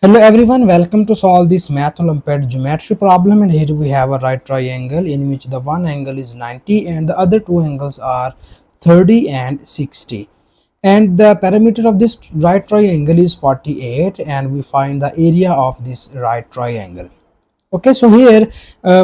Hello everyone, welcome to solve this math Olympiad geometry problem, and here we have a right triangle in which the one angle is 90 and the other two angles are 30 and 60, and the perimeter of this right triangle is 48, and we find the area of this right triangle. Okay, so here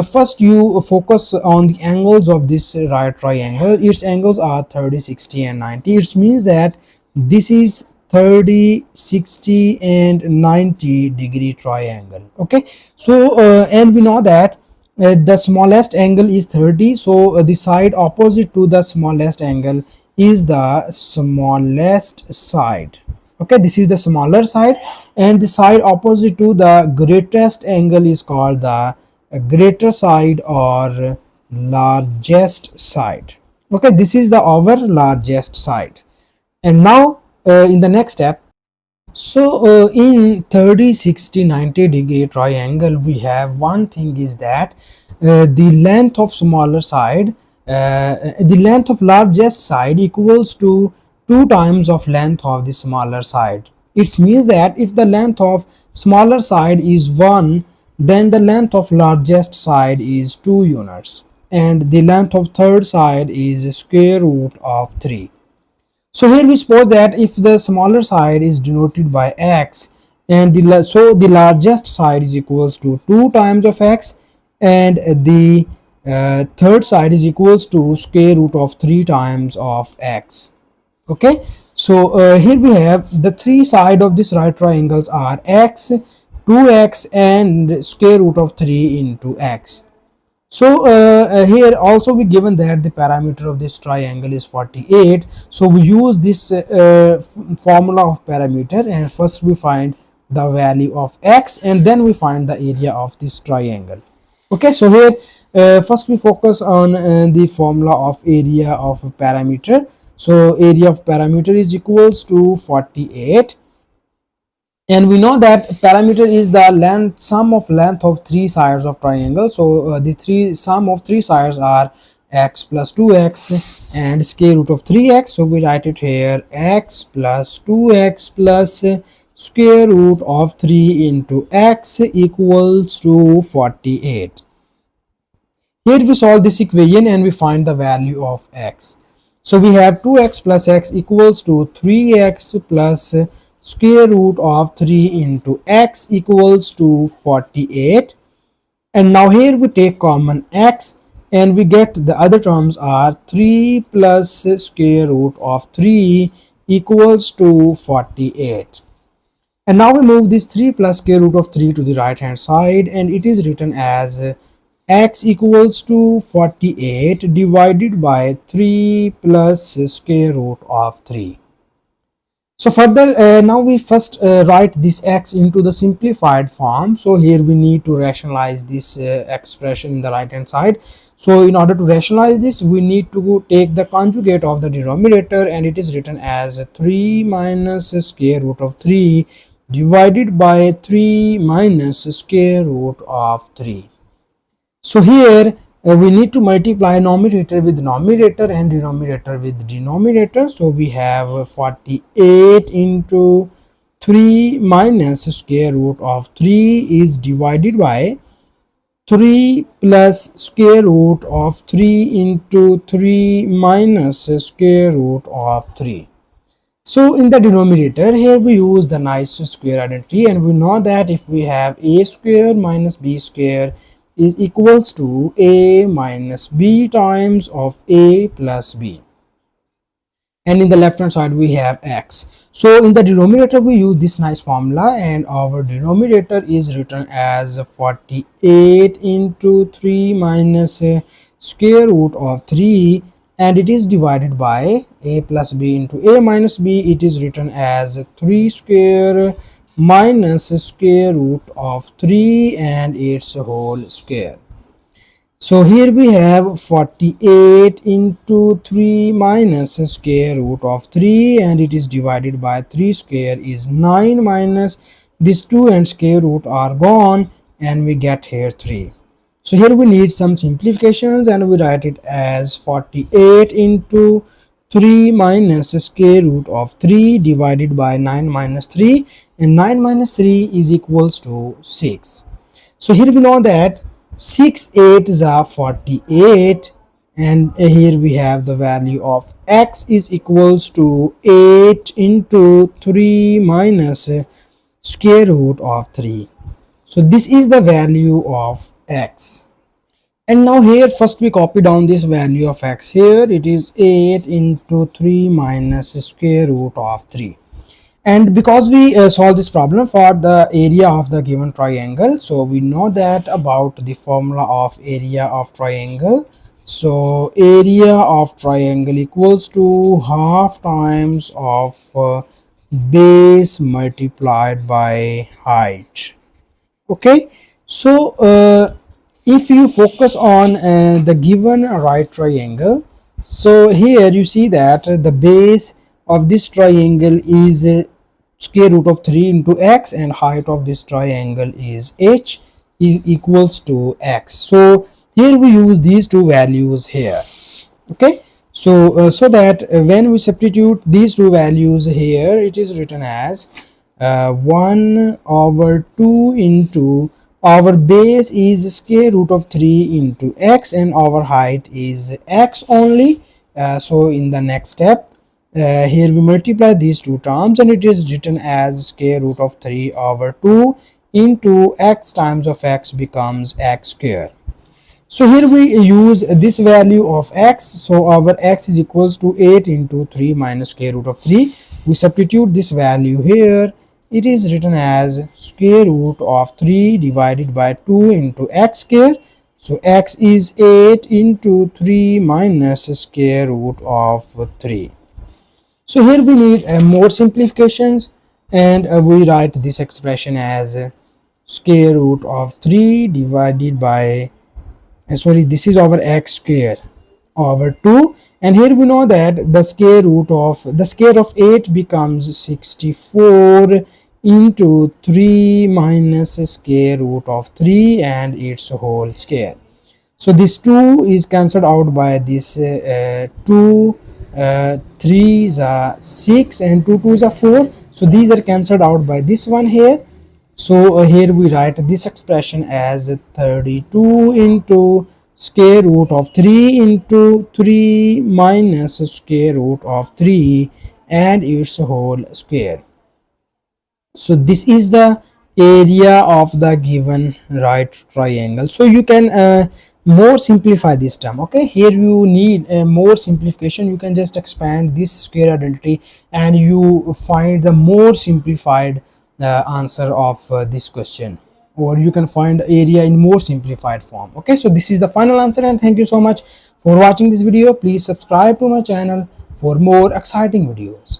first you focus on the angles of this right triangle. Its angles are 30, 60 and 90. It means that this is 30, 60 and 90 degree triangle. Okay, so and we know that the smallest angle is 30, so the side opposite to the smallest angle is the smallest side. Okay, this is the smaller side, and the side opposite to the greatest angle is called the greater side or largest side. Okay, this is our largest side. And now in the next step, so in 30, 60, 90 degree triangle, we have one thing is that the length of smaller side, the length of largest side equals to 2 times of length of the smaller side. It means that if the length of smaller side is 1, then the length of largest side is 2 units, and the length of third side is square root of 3. So here we suppose that if the smaller side is denoted by x, and the largest side is equals to 2 times of x, and the third side is equals to square root of 3 times of x. Okay, so here we have the three sides of this right triangles are x, 2x and square root of 3 into x. So here also we given that the parameter of this triangle is 48. So we use this formula of parameter, and first we find the value of x and then we find the area of this triangle. Okay, so here first we focus on the formula of area of parameter. So area of parameter is equals to 48, and we know that parameter is the sum of length of three sides of triangle. So the sum of three sides are x plus 2x and square root of 3x. So we write it here, x plus 2x plus square root of 3 into x equals to 48. Here we solve this equation and we find the value of x. So we have 2x plus x equals to 3x plus square root of 3 into x equals to 48. And now here we take common x and we get the other terms are 3 plus square root of 3 equals to 48. And now we move this 3 plus square root of 3 to the right hand side, and it is written as x equals to 48 divided by 3 plus square root of 3. So further now we first write this x into the simplified form. So here we need to rationalize this expression in the right hand side. So in order to rationalize this, we need to take the conjugate of the denominator, and it is written as 3 minus square root of 3 divided by 3 minus square root of 3. So here we need to multiply numerator with numerator and denominator with denominator. So we have 48 into 3 minus square root of 3 is divided by 3 plus square root of 3 into 3 minus square root of 3. So in the denominator here we use the nice square identity, and we know that if we have a square minus b square is equals to a minus b times of a plus b, and in the left hand side we have x. So in the denominator we use this nice formula, and our denominator is written as 48 into 3 minus square root of 3, and it is divided by a plus b into a minus b. It is written as 3 square minus square root of 3 and its whole square. So here we have 48 into 3 minus square root of 3, and it is divided by 3 square is 9 minus this 2 and square root are gone, and we get here 3. So here we need some simplifications, and we write it as 48 into 3 minus square root of 3 divided by 9 minus 3, and 9 minus 3 is equals to 6. So here we know that 6 8s are 48, and here we have the value of x is equals to 8 into 3 minus square root of 3. So this is the value of x. And now here first we copy down this value of x. Here it is 8 into 3 minus square root of 3. And because we solve this problem for the area of the given triangle, so we know that about the formula of area of triangle. So area of triangle equals to half times of base multiplied by height. Okay, so if you focus on the given right triangle, so here you see that the base of this triangle is square root of 3 into x, and height of this triangle is h is equals to x. So here we use these two values here. Okay, so so that when we substitute these two values here, it is written as 1 over 2 into our base is square root of 3 into x, and our height is x only. So in the next step, here we multiply these two terms, and it is written as square root of 3 over 2 into x times of x becomes x square. So here we use this value of x. So our x is equals to 8 into 3 minus square root of 3. We substitute this value here. It is written as square root of 3 divided by 2 into x square. So x is 8 into 3 minus square root of 3. So here we need more simplifications, and we write this expression as square root of 3 divided by this is our x square over 2, and here we know that the square of 8 becomes 64 into 3 minus square root of 3 and its whole square. So this 2 is cancelled out by this 2 3s are 6 and 2 2s are 4. So these are cancelled out by this one here. So here we write this expression as 32 into square root of 3 into 3 minus square root of 3 and its whole square. So this is the area of the given right triangle. So you can more simplify this term. Okay, here you need more simplification. You can just expand this square identity and you find the more simplified answer of this question, or you can find area in more simplified form. Okay, so this is the final answer, and thank you so much for watching this video. Please subscribe to my channel for more exciting videos.